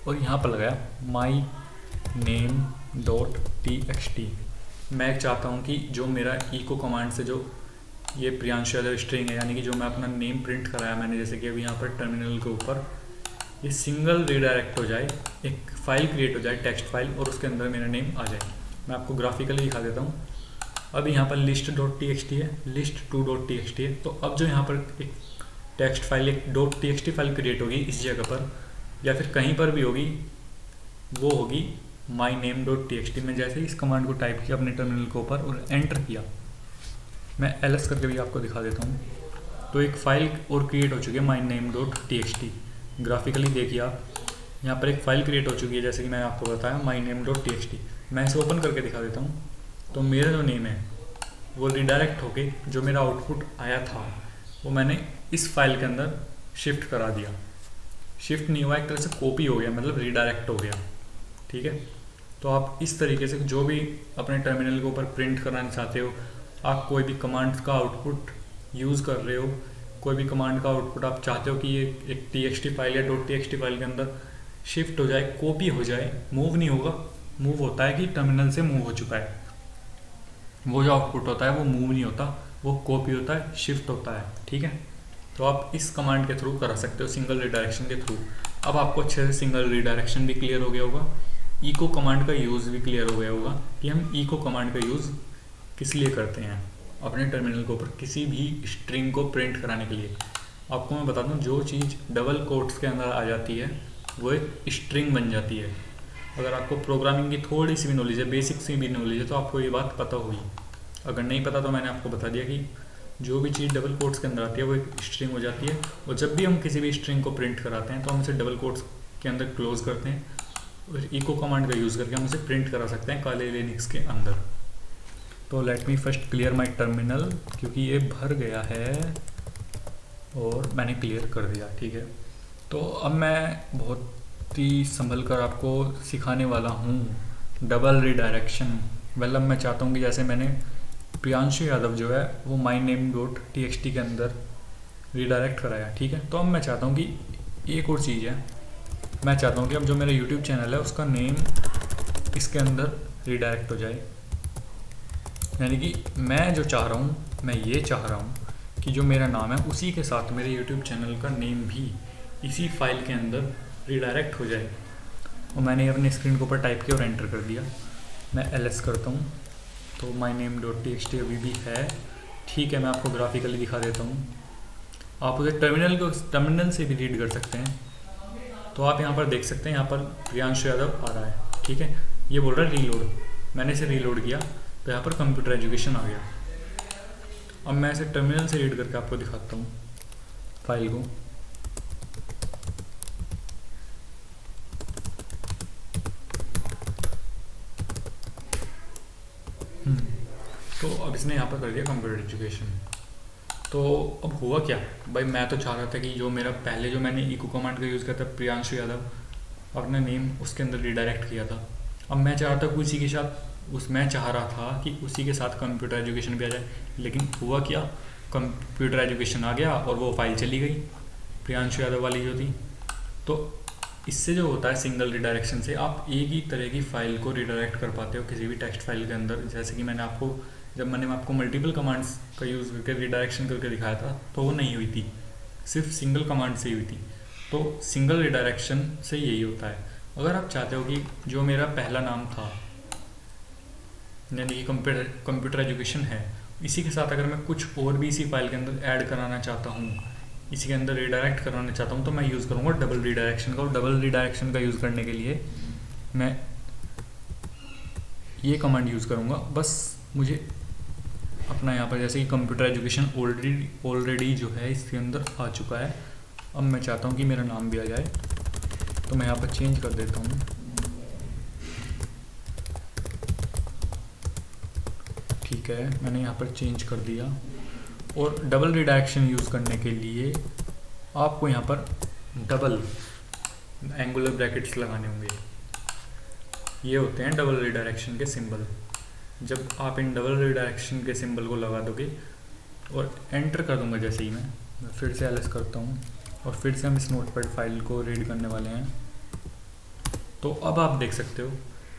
और यहाँ पर लगाया माई नेम डॉट txt। मैं चाहता हूँ कि जो मेरा इको कमांड से जो ये प्रियांशु यादव स्ट्रिंग है, यानी कि जो मैं अपना नेम प्रिंट कराया मैंने, जैसे कि अभी यहाँ पर टर्मिनल के ऊपर, ये सिंगल रिडायरेक्ट हो जाए, एक फाइल क्रिएट हो जाए टेक्स्ट फाइल, और उसके अंदर मेरा नेम आ जाए। मैं आपको ग्राफिकली दिखा देता हूँ। अब यहाँ पर लिस्ट डॉट txt है, list2 डॉट txt है, तो अब जो यहाँ पर एक टेक्स्ट फाइल, एक डॉट txt फाइल क्रिएट होगी इस जगह पर, या फिर कहीं पर भी होगी, वो होगी माई नेम डॉट txt। मैं जैसे ही इस कमांड को टाइप किया अपने टर्मिनल के ऊपर और एंटर किया, मैं ls करके भी आपको दिखा देता हूँ, तो एक फाइल और क्रिएट हो चुकी है my name dot txt। Graphically देखिए आप, यहाँ पर एक फाइल क्रिएट हो चुकी है जैसे कि मैंने आपको बताया माई नेम डॉट txt। मैं इसे ओपन करके दिखा देता हूँ, तो मेरा जो नेम है वो रिडायरेक्ट होके जो मेरा आउटपुट आया था वो मैंने इस फाइल के अंदर शिफ्ट करा दिया। शिफ्ट नहीं हुआ, एक तरह से कॉपी हो गया, मतलब रिडायरेक्ट हो गया। ठीक है, तो आप इस तरीके से जो भी अपने टर्मिनल के ऊपर प्रिंट कराना चाहते हो, आप कोई भी कमांड का आउटपुट यूज़ कर रहे हो, कोई भी कमांड का आउटपुट आप चाहते हो कि ये एक txt फाइल या डॉट txt फाइल के अंदर शिफ्ट हो जाए, कॉपी हो जाए, मूव नहीं होगा। मूव होता है कि टर्मिनल से मूव हो चुका है, वो जो आउटपुट होता है वो मूव नहीं होता, वो कॉपी होता है, शिफ्ट होता है। ठीक है, तो आप इस कमांड के थ्रू करा सकते हो, सिंगल रिडायरेक्शन के थ्रू। अब आपको अच्छे से सिंगल रिडायरेक्शन भी क्लियर हो गया होगा, इको कमांड का यूज़ भी क्लियर हो गया होगा कि हम इको कमांड का यूज़ किस लिए करते हैं अपने टर्मिनल के ऊपर किसी भी स्ट्रिंग को प्रिंट कराने के लिए। आपको मैं बता दूं, जो चीज़ डबल कोट्स के अंदर आ जाती है वो एक स्ट्रिंग बन जाती है। अगर आपको प्रोग्रामिंग की थोड़ी सी भी नॉलेज है, बेसिक सी भी नॉलेज है, तो आपको ये बात पता होगी। अगर नहीं पता तो मैंने आपको बता दिया कि जो भी चीज़ डबल कोट्स के अंदर आती है वो एक स्ट्रिंग हो जाती है, और जब भी हम किसी भी स्ट्रिंग को प्रिंट कराते हैं तो हम इसे डबल कोट्स के अंदर क्लोज करते हैं, और इको कमांड का यूज़ करके हम इसे प्रिंट करा सकते हैं काले लिनक्स के अंदर। तो let me first clear my terminal, क्योंकि ये भर गया है और मैंने क्लियर कर दिया। ठीक है, तो अब मैं बहुत ही संभल कर आपको सिखाने वाला हूँ डबल रिडायरेक्शन। मतलब मैं चाहता हूँ कि जैसे मैंने प्रियांशु यादव जो है वो माई नेम डॉट txt के अंदर रिडायरेक्ट कराया। ठीक है, तो अब मैं चाहता हूँ कि एक और चीज़ है, मैं चाहता हूँ कि अब जो मेरा यूट्यूब चैनल है उसका नेम इसके अंदर रिडायरेक्ट हो जाए। यानी कि मैं जो चाह रहा हूँ, मैं ये चाह रहा हूँ कि जो मेरा नाम है उसी के साथ मेरे यूट्यूब चैनल का नेम भी इसी फाइल के अंदर रिडायरेक्ट हो जाए। और मैंने अपने स्क्रीन के ऊपर टाइप किया और एंटर कर दिया। मैं ls करता हूँ, तो माई नेम डॉट txt अभी भी है। ठीक है, मैं आपको ग्राफिकली दिखा देता हूँ, आप उसे टर्मिनल से भी रीड कर सकते हैं। तो आप यहाँ पर देख सकते हैं, यहाँ पर प्रियांशु यादव आ रहा है। ठीक है, ये बोल रहा है रीलोड, मैंने इसे रीलोड किया तो यहाँ पर कंप्यूटर एजुकेशन आ गया। अब मैं इसे टर्मिनल से रीड करके आपको दिखाता हूँ फाइल को। तो अब इसने यहाँ पर कर दिया कंप्यूटर एजुकेशन। तो अब हुआ क्या भाई, मैं तो चाह रहा था कि जो मेरा पहले जो मैंने इको कमांड का यूज़ किया था प्रियांशु यादव, अपना नेम उसके अंदर रिडायरेक्ट किया था। अब मैं चाह रहा था उसी के साथ मैं चाह रहा था कि उसी के साथ कंप्यूटर एजुकेशन भी आ जाए। लेकिन हुआ क्या, कंप्यूटर एजुकेशन आ गया और वो फाइल चली गई प्रियांशु यादव वाली जो थी। तो इससे जो होता है सिंगल रिडायरेक्शन से आप एक ही तरह की फ़ाइल को रिडायरेक्ट कर पाते हो किसी भी टेक्स्ट फाइल के अंदर। जैसे कि मैंने आपको मल्टीपल कमांड्स का यूज़ करके रिडायरेक्शन करके दिखाया था तो वो नहीं हुई थी, सिर्फ सिंगल कमांड से ही हुई थी। तो सिंगल रिडायरेक्शन से यही होता है। अगर आप चाहते हो कि जो मेरा पहला नाम था यानी कि कंप्यूटर एजुकेशन है, इसी के साथ अगर मैं कुछ और भी इसी फाइल के अंदर ऐड कराना चाहता हूँ, इसी के अंदर रिडायरेक्ट कराना चाहता हूँ, तो मैं यूज़ करूँगा डबल रिडायरेक्शन का। और डबल रिडायरेक्शन का यूज़ करने के लिए मैं ये कमांड यूज़ करूँगा। बस मुझे अपना यहाँ पर जैसे कि कंप्यूटर एजुकेशन ऑलरेडी जो है इसके अंदर आ चुका है, अब मैं चाहता हूँ कि मेरा नाम भी आ जाए, तो मैं यहाँ पर चेंज कर देता हूँ। ठीक है, मैंने यहाँ पर चेंज कर दिया। और डबल रिडायरेक्शन यूज़ करने के लिए आपको यहाँ पर डबल एंगुलर ब्रैकेट्स लगाने होंगे। ये होते हैं डबल रिडायरेक्शन के सिंबल। जब आप इन डबल रिडायरेक्शन के सिंबल को लगा दोगे और एंटर कर दूंगा, जैसे ही मैं फिर से एलएस करता हूँ और फिर से हम इस नोटपैड फाइल को रीड करने वाले हैं, तो अब आप देख सकते हो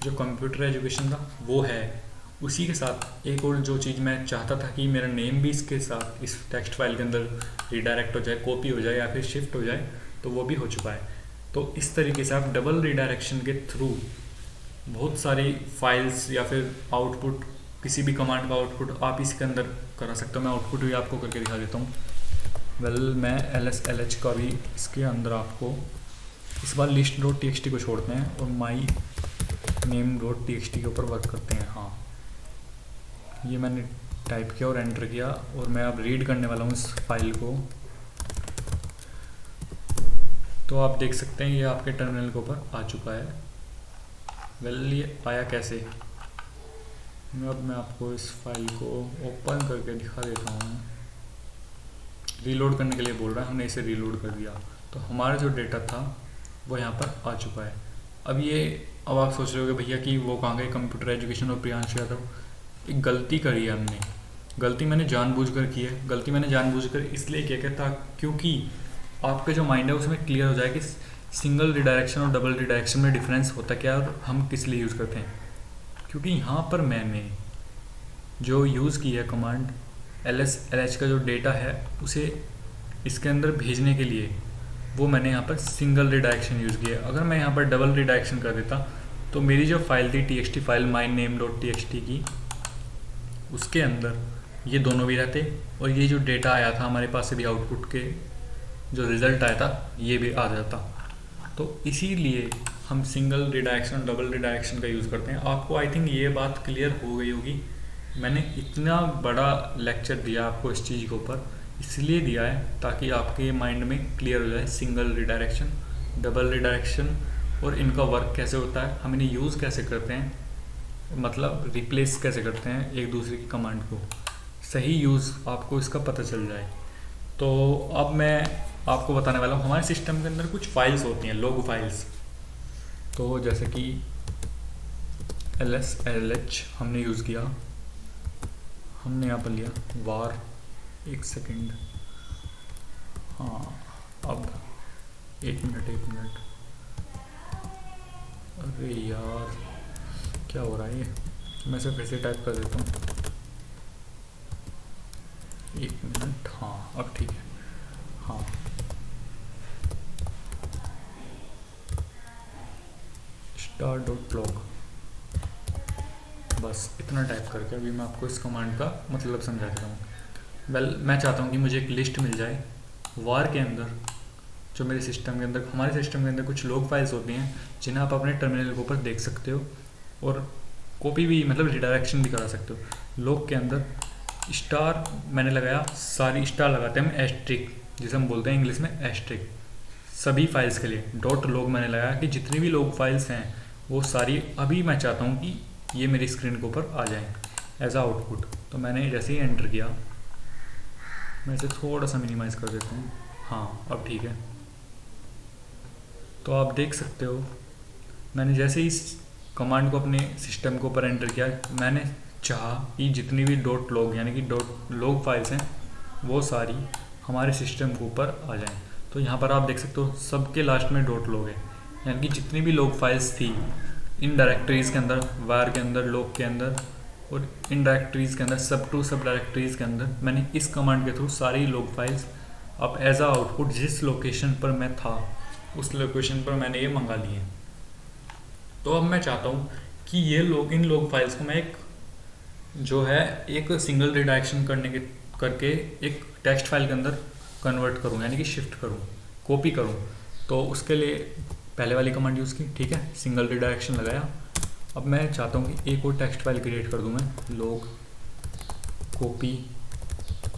जो कंप्यूटर एजुकेशन था वो है। उसी के साथ एक और जो चीज़ मैं चाहता था कि मेरा नेम भी इसके साथ इस टेक्स्ट फाइल के अंदर रिडायरेक्ट हो जाए, कॉपी हो जाए या फिर शिफ्ट हो जाए, तो वो भी हो चुका है। तो इस तरीके से आप डबल रिडायरेक्शन के थ्रू बहुत सारी फाइल्स या फिर आउटपुट, किसी भी कमांड का आउटपुट आप इसके अंदर करा सकते हो। मैं आउटपुट भी आपको करके दिखा देता हूँ। मैं LSLH का भी इसके अंदर आपको इस बार list.txt को छोड़ते हैं और myname.txt के ऊपर वर्क करते हैं। हाँ, ये मैंने टाइप किया और एंटर किया और मैं अब रीड करने वाला हूँ इस फाइल को। तो आप देख सकते हैं ये आपके टर्मिनल के ऊपर आ चुका है। ये आया कैसे, अब मैं आपको इस फाइल को ओपन करके दिखा देता हूँ। रीलोड करने के लिए बोल रहा है, हमने इसे रीलोड कर दिया तो हमारा जो डेटा था वो यहाँ पर आ चुका है। अब आप सोच रहे होगे भैया कि वो कहाँ गए कंप्यूटर एजुकेशन और प्रियांशु यादव। एक गलती करी है हमने, गलती मैंने जानबूझकर की है। गलती मैंने जानबूझकर इसलिए किया था क्योंकि आपका जो माइंड है उसमें क्लियर हो जाए कि सिंगल रिडायरेक्शन और डबल रिडायरेक्शन में डिफरेंस होता क्या है और हम किस लिए यूज़ करते हैं। क्योंकि यहाँ पर मैंने जो यूज़ की है कमांड LSLH का जो डेटा है उसे इसके अंदर भेजने के लिए, वो मैंने यहाँ पर सिंगल रिडायरेक्शन यूज़ किया। अगर मैं यहाँ पर डबल रिडायरेक्शन कर देता तो मेरी जो फाइल थी txt फाइल myname.txt की, उसके अंदर ये दोनों भी रहते और ये जो डेटा आया था हमारे पास से भी आउटपुट के जो रिज़ल्ट आया था ये भी आ जाता। तो इसीलिए हम सिंगल रिडायरेक्शन डबल रिडायरेक्शन का यूज़ करते हैं। आपको आई थिंक ये बात क्लियर हो गई होगी। मैंने इतना बड़ा लेक्चर दिया आपको इस चीज़ के ऊपर, इसलिए दिया है ताकि आपके माइंड में क्लियर हो जाए सिंगल रिडायरेक्शन, डबल रिडायरेक्शन और इनका वर्क कैसे होता है, हम इन्हें यूज़ कैसे करते हैं, मतलब रिप्लेस कैसे करते हैं एक दूसरे की कमांड को। सही यूज़ आपको इसका पता चल जाए। तो अब मैं आपको बताने वाला हूँ, हमारे सिस्टम के अंदर कुछ फाइल्स होती हैं, लॉग फाइल्स। तो जैसे कि LSLH हमने यूज़ किया, हमने यहाँ पर लिया वार, एक सेकेंड, हाँ अब एक मिनट, अरे यार क्या हो रहा है ये, मैं इसे फिर से टाइप कर देता हूँ, एक मिनट, हाँ अब ठीक है। हाँ star.log, बस इतना टाइप करके अभी मैं आपको इस कमांड का मतलब समझा देता हूँ। मैं चाहता हूँ कि मुझे एक लिस्ट मिल जाए वार के अंदर, जो मेरे सिस्टम के अंदर, हमारे सिस्टम के अंदर कुछ लॉग फाइल्स होती हैं जिन्हें आप अपने टर्मिनल के ऊपर देख सकते हो और कॉपी भी, मतलब रिडायरेक्शन भी करा सकते हो। लॉग के अंदर स्टार मैंने लगाया, सारी स्टार लगाते हैं हम एस्ट्रिक, जिसे हम बोलते हैं इंग्लिश में एस्ट्रिक, सभी फाइल्स के लिए। .log मैंने लगाया कि जितनी भी लॉग फाइल्स हैं वो सारी अभी मैं चाहता हूँ कि ये मेरी स्क्रीन के ऊपर आ जाएं एज आ आउटपुट। तो मैंने जैसे ही एंटर किया, मैं इसे थोड़ा सा मिनिमाइज कर देता हूँ, हाँ अब ठीक है। तो आप देख सकते हो मैंने जैसे ही इस कमांड को अपने सिस्टम के ऊपर एंटर किया, मैंने चाहा कि जितनी भी .log यानी कि .log फाइल्स हैं वो सारी हमारे सिस्टम के ऊपर आ जाएं। तो यहाँ पर आप देख सकते हो सबके लास्ट में डॉट लॉग है, यानी कि जितनी भी लॉग फाइल्स थी इन डायरेक्टरीज़ के अंदर, वार के अंदर, लॉग के अंदर और इन डायरेक्टरीज़ के अंदर, सब टू सब डायरेक्टरीज़ के अंदर, मैंने इस कमांड के थ्रू सारी लॉग फाइल्स अब एज आ आउटपुट जिस लोकेशन पर मैं था उस लोकेशन पर मैंने ये मंगा लिए। तो अब मैं चाहता हूँ कि ये इन लॉग फाइल्स को मैं एक सिंगल रिडायरेक्शन करके एक टेक्स्ट फाइल के अंदर कन्वर्ट करूँ, यानी कि शिफ्ट करूँ, कॉपी करूँ। तो उसके लिए पहले वाली कमांड यूज़ की, ठीक है, सिंगल रिडायरेक्शन लगाया। अब मैं चाहता हूँ कि एक और टेक्स्ट फाइल क्रिएट कर दूँ मैं, लॉग कॉपी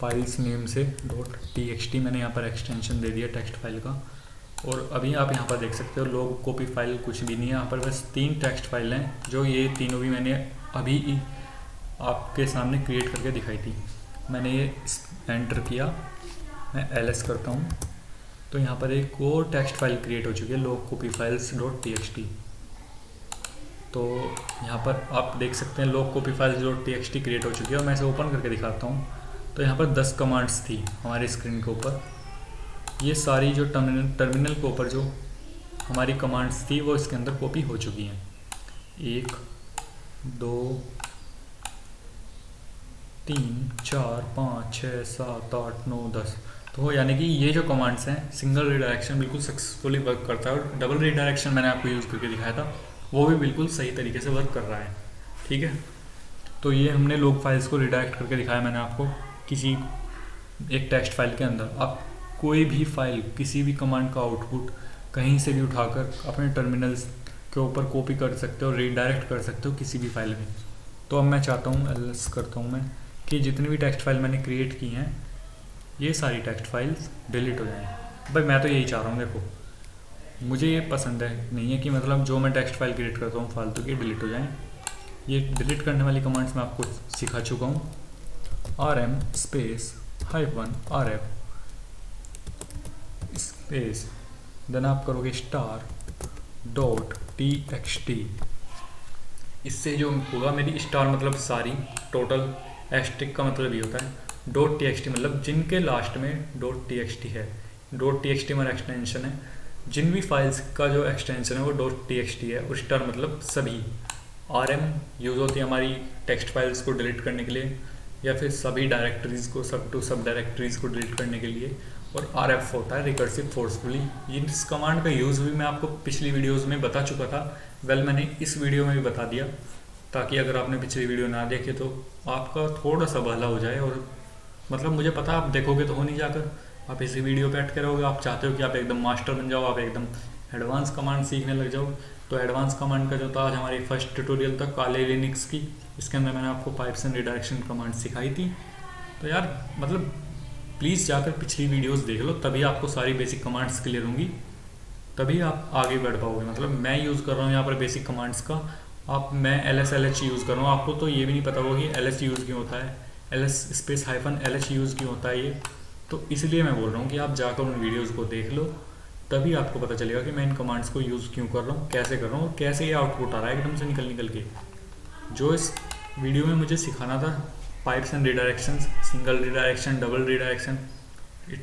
फाइल्स नेम से .txt, मैंने यहाँ पर एक्सटेंशन दे दिया टेक्स्ट फाइल का। और अभी आप यहाँ पर देख सकते हो लॉग कॉपी फाइल कुछ भी नहीं है, यहाँ पर बस 3 टेक्स्ट फाइल हैं, जो ये तीनों भी मैंने अभी आपके सामने क्रिएट करके दिखाई थी। मैंने ये एंटर किया, मैं ls करता हूँ, तो यहाँ पर एक और टेक्स्ट फाइल क्रिएट हो चुकी है, लॉग कॉपी फाइल्स .txt। तो यहाँ पर आप देख सकते हैं log copy files .txt create हो चुकी है। और मैं इसे ओपन करके दिखाता हूँ। तो यहाँ पर 10 कमांड्स थी हमारी स्क्रीन के ऊपर। ये सारी जो टर्मिनल के ऊपर जो हमारी कमांड्स थी वो इसके अंदर कॉपी हो चुकी हैं। 1 2 3 4 5 6 7 8 9 10। तो यानी कि ये जो कमांड्स हैं, सिंगल रिडायरेक्शन बिल्कुल सक्सेसफुली वर्क करता है, और डबल रिडायरेक्शन मैंने आपको यूज़ करके दिखाया था, वो भी बिल्कुल सही तरीके से वर्क कर रहा है, ठीक है। तो ये हमने लॉग फाइल्स को रिडायरेक्ट करके दिखाया मैंने आपको किसी एक टेक्स्ट फाइल के अंदर। आप कोई भी फाइल, किसी भी कमांड का आउटपुट कहीं से भी उठाकर अपने टर्मिनल्स के ऊपर कॉपी कर सकते हो, रीडायरेक्ट कर सकते हो किसी भी फाइल में। तो अब मैं चाहता हूँ, एल्स करता हूँ मैं, कि जितनी भी टेक्स्ट फाइल मैंने क्रिएट की हैं ये सारी टेक्स्ट फाइल्स डिलीट हो जाएं। भाई मैं तो यही चाह रहा हूँ, देखो मुझे ये पसंद है नहीं है कि मतलब जो मैं टेक्स्ट फाइल क्रिएट करता हूँ फालतू की डिलीट हो जाएं। ये डिलीट करने वाली कमांड्स मैं आपको सिखा चुका हूँ, rm space -rf space, then आप करोगे $.txt। इससे जो होगा, मेरी स्टार मतलब सारी, टोटल, एस्ट्रिक का मतलब ये होता है .txt मतलब जिनके लास्ट में .txt है। .txt हमारा एक्सटेंशन है, जिन भी फाइल्स का जो एक्सटेंशन है वो .txt है, और स्टार मतलब सभी। rm यूज़ होती है हमारी टेक्स्ट फाइल्स को डिलीट करने के लिए, या फिर सभी डायरेक्टरीज़ को, सब टू सब डायरेक्टरीज़ को डिलीट करने के लिए, और rf होता है रिकर्सिव फोर्सफुली। इस कमांड का यूज़ भी मैं आपको पिछली वीडियोस में बता चुका था। मैंने इस वीडियो में भी बता दिया, ताकि अगर आपने पिछली वीडियो ना देखे तो आपका थोड़ा सा भला हो जाए। और मतलब मुझे पता आप देखोगे तो हो नहीं जाकर, आप इसी वीडियो पे अटके रहोगे। आप चाहते हो कि आप एकदम मास्टर बन जाओ, आप एकदम एडवांस कमांड सीखने लग जाओ। तो एडवांस कमांड का जो था, आज हमारी फर्स्ट ट्यूटोरियल था काले लिनक्स की, इसके अंदर मैंने आपको पाइप्स एंड रिडायरेक्शन कमांड सिखाई थी। तो यार मतलब प्लीज़ जाकर पिछली वीडियोस देख लो, तभी आपको सारी बेसिक कमांड्स क्लियर होंगी, तभी आप आगे बढ़ पाओगे। मतलब मैं यूज़ कर रहा हूँ यहाँ पर बेसिक कमांड्स का, मैं LS यूज़ कर रहा हूँ। आपको तो ये भी नहीं पता होगा कि LS यूज़ क्यों होता है, LS स्पेस -LH यूज़ क्यों होता है ये। तो इसलिए मैं बोल रहा हूँ कि आप जाकर उन वीडियोज़ को देख लो, तभी आपको पता चलेगा कि मैं इन कमांड्स को यूज़ क्यों कर रहा हूँ, कैसे कर रहा हूँ, और कैसे ये आउटपुट आ रहा है एकदम से निकल के। जो इस वीडियो में मुझे सिखाना था, pipes and redirections, single redirection, double redirection,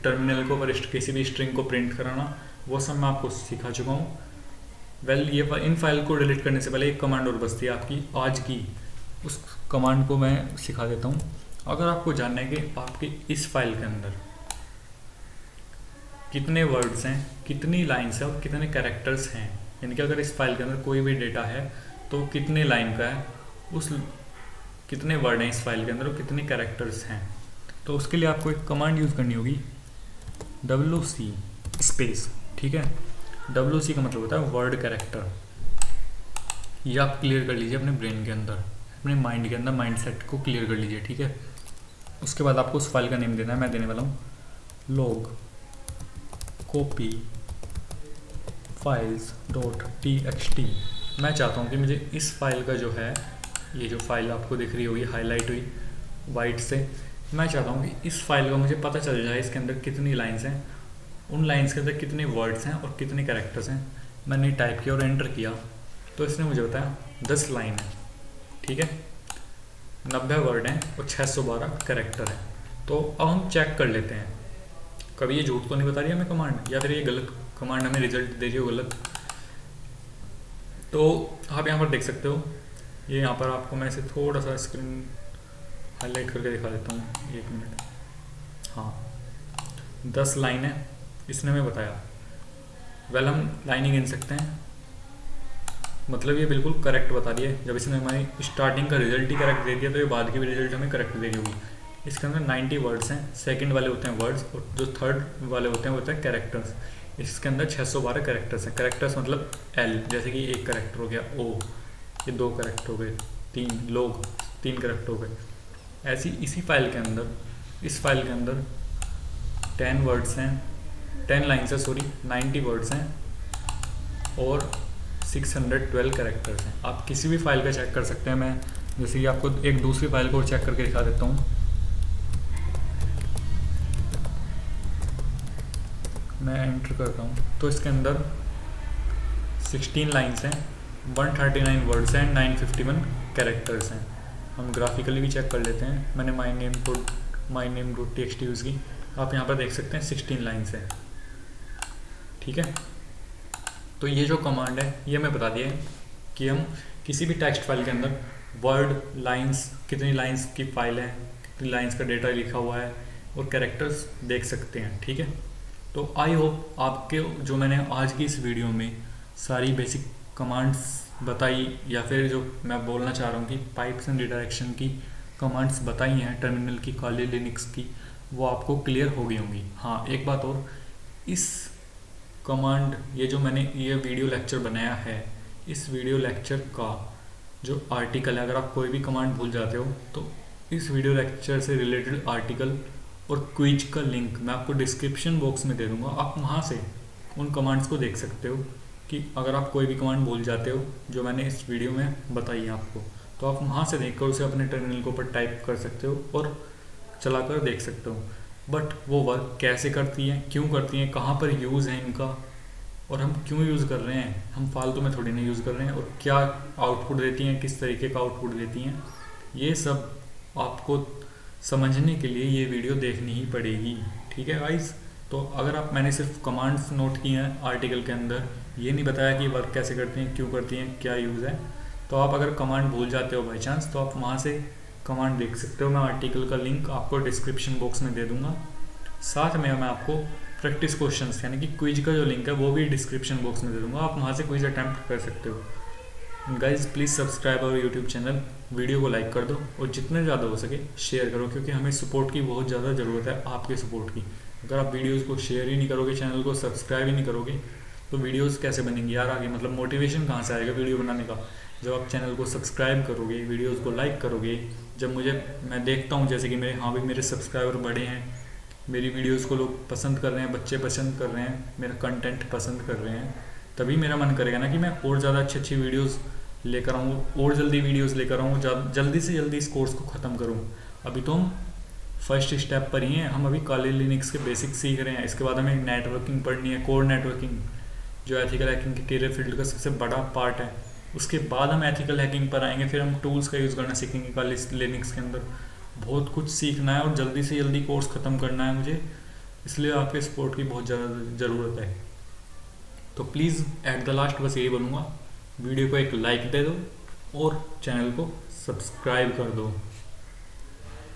terminal को पर किसी भी स्ट्रिंग को प्रिंट कराना, वो सब मैं आपको सिखा चुका हूँ। ये इन फाइल को डिलीट करने से पहले एक कमांड और बचती है आपकी आज की, उस कमांड को मैं सिखा देता हूँ। अगर आपको जानना है कि आपकी इस फाइल के अंदर कितने वर्ड्स हैं, कितनी लाइन्स हैं और कितने कैरेक्टर्स हैं, यानी कि अगर इस फाइल के अंदर कोई भी डेटा है तो कितने लाइन का है, कितने वर्ड हैं इस फाइल के अंदर और कितने कैरेक्टर्स हैं, तो उसके लिए आपको एक कमांड यूज़ करनी होगी, WC स्पेस, ठीक है। WC का मतलब होता है वर्ड कैरेक्टर। ये आप क्लियर कर लीजिए अपने ब्रेन के अंदर, अपने माइंड के अंदर, माइंड सेट को क्लियर कर लीजिए, ठीक है। उसके बाद आपको उस फाइल का नेम देना है, मैं देने वाला हूँ log copy files .txt। मैं चाहता हूँ कि मुझे इस फाइल का जो है, ये जो फाइल आपको दिख रही होगी हाईलाइट हुई वाइट से, मैं चाहता हूँ कि इस फाइल का मुझे पता चल जाए इसके अंदर कितनी लाइन्स हैं, उन लाइन्स के अंदर कितने वर्ड्स हैं और कितने कैरेक्टर्स हैं। मैंने टाइप किया और एंटर किया तो इसने मुझे बताया 10 लाइन है, ठीक है, 90 वर्ड हैं और 612 कैरेक्टर है। तो अब हम चेक कर लेते हैं कभी ये झूठ तो नहीं बता रही हमें कमांड, या फिर ये गलत कमांड हमें रिजल्ट दे रही हो गलत। तो आप यहाँ पर देख सकते हो, ये यहाँ पर आपको मैं इसे थोड़ा सा स्क्रीन हाईलाइट करके दिखा देता हूँ, 1 मिनट। हाँ, 10 लाइन है, इसने हमें बताया। वेल, हम लाइन ही गिन सकते हैं, मतलब ये बिल्कुल करेक्ट बता रही है। जब इसने हमारी स्टार्टिंग का रिजल्ट ही करेक्ट दे दिया तो ये बाद की भी रिजल्ट हमें करेक्ट दे रही होगी। इसके अंदर 90 वर्ड्स हैं, सेकंड वाले होते हैं वर्ड्स और जो थर्ड वाले होते हैं वो होते हैं कैरेक्टर्स। इसके अंदर 612 कैरेक्टर्स हैं। कैरेक्टर्स मतलब एल, जैसे कि 1 कैरेक्टर हो गया, ओ, ये 2 कैरेक्टर हो गए, 3 लोग, 3 कैरेक्टर हो गए। ऐसी इसी फाइल के अंदर, इस फाइल के अंदर 10 वर्ड्स हैं, 10 लाइन्स है, सॉरी 90 वर्ड्स हैं और 612 कैरेक्टर्स हैं। आप किसी भी फाइल का चेक कर सकते हैं। मैं जैसे कि आपको एक दूसरी फाइल को चेक करके दिखा देता हूँ। मैं एंटर करता हूँ तो इसके अंदर 16 लाइन्स हैं, 139 वर्ड्स हैं, 951 कैरेक्टर्स हैं। हम ग्राफिकली भी चेक कर लेते हैं। मैंने my name dot TXT use की। आप यहाँ पर देख सकते हैं 16 लाइन्स हैं, ठीक है। तो ये जो कमांड है ये हमें बता दिया है कि हम किसी भी टेक्स्ट फाइल के अंदर वर्ड, लाइंस, कितनी लाइंस की फाइल है, कितनी लाइंस का डेटा लिखा हुआ है और कैरेक्टर्स देख सकते हैं, ठीक है। तो आई होप आपके जो मैंने आज की इस वीडियो में सारी बेसिक कमांड्स बताई, या फिर जो मैं बोलना चाह रहा हूँ कि पाइप्स एंड रिडायरेक्शन की कमांड्स बताई हैं टर्मिनल की, काली लिनक्स की, वो आपको क्लियर हो गई होंगी। हाँ, एक बात और, इस कमांड, ये जो मैंने ये वीडियो लेक्चर बनाया है, इस वीडियो लेक्चर का जो आर्टिकल है, अगर आप कोई भी कमांड भूल जाते हो तो इस वीडियो लेक्चर से रिलेटेड आर्टिकल और क्विज का लिंक मैं आपको डिस्क्रिप्शन बॉक्स में दे दूंगा। आप वहाँ से उन कमांड्स को देख सकते हो कि अगर आप कोई भी कमांड भूल जाते हो जो मैंने इस वीडियो में बताई है आपको, तो आप वहाँ से देखकर उसे अपने टर्मिनल के ऊपर टाइप कर सकते हो और चलाकर देख सकते हो। बट वो वर्क कैसे करती हैं, क्यों करती हैं, कहाँ पर यूज़ है इनका, और हम क्यों यूज़ कर रहे हैं, हम फालतू में थोड़ी नहीं यूज़ कर रहे हैं, और क्या आउटपुट देती हैं, किस तरीके का आउटपुट देती हैं, ये सब आपको समझने के लिए ये वीडियो देखनी ही पड़ेगी, ठीक है गाइस। तो अगर आप, मैंने सिर्फ कमांड्स नोट की हैं आर्टिकल के अंदर, ये नहीं बताया कि वर्क कैसे करती हैं, क्यों करती हैं, क्या यूज़ है। तो आप अगर कमांड भूल जाते हो बाई चांस, तो आप वहाँ से कमांड देख सकते हो। मैं आर्टिकल का लिंक आपको डिस्क्रिप्शन बॉक्स में दे दूंगा। साथ में मैं आपको प्रैक्टिस क्वेश्चंस यानी कि क्विज का जो लिंक है वो भी डिस्क्रिप्शन बॉक्स में दे दूंगा, आप वहाँ से क्विज अटैम्प्ट कर सकते हो। Guys please subscribe our YouTube channel, video को लाइक कर दो और जितने ज़्यादा हो सके शेयर करो, क्योंकि हमें सपोर्ट की बहुत ज़्यादा ज़रूरत है, आपके सपोर्ट की। अगर आप वीडियोज़ को शेयर ही नहीं करोगे, चैनल को सब्सक्राइब ही नहीं करोगे, तो वीडियोज़ कैसे बनेंगी यार आगे, मतलब मोटिवेशन कहाँ से आएगा वीडियो बनाने का। जब आप चैनल को सब्सक्राइब करोगे, वीडियोज़ को लाइक करोगे, जब मैं देखता हूँ जैसे कि मेरे सब्सक्राइबर बढ़े हैं, मेरी वीडियोस को लोग पसंद कर रहे हैं, बच्चे पसंद कर रहे हैं, मेरा कंटेंट पसंद कर रहे हैं, तभी मेरा मन करेगा ना कि मैं और ज़्यादा अच्छी वीडियोस लेकर आऊँ, और जल्दी वीडियोस लेकर आऊँ, जल्दी से जल्दी इस कोर्स को ख़त्म करूँ। अभी तो हम फर्स्ट स्टेप पर ही हैं, हम अभी काली लिनक्स के बेसिक सीख रहे हैं। इसके बाद हमें नेटवर्किंग पढ़नी है, कोर नेटवर्किंग, जो एथिकल हैकिंग के करियर फील्ड का सबसे बड़ा पार्ट है। उसके बाद हम एथिकल हैकिंग पर आएंगे, फिर हम टूल्स का यूज़ करना सीखेंगे काली लिनक्स के अंदर। बहुत कुछ सीखना है और जल्दी से जल्दी कोर्स ख़त्म करना है मुझे, इसलिए आपके सपोर्ट की बहुत ज़्यादा ज़रूरत है। तो प्लीज़ एट द लास्ट बस यही बोलूँगा, वीडियो को एक लाइक दे दो और चैनल को सब्सक्राइब कर दो।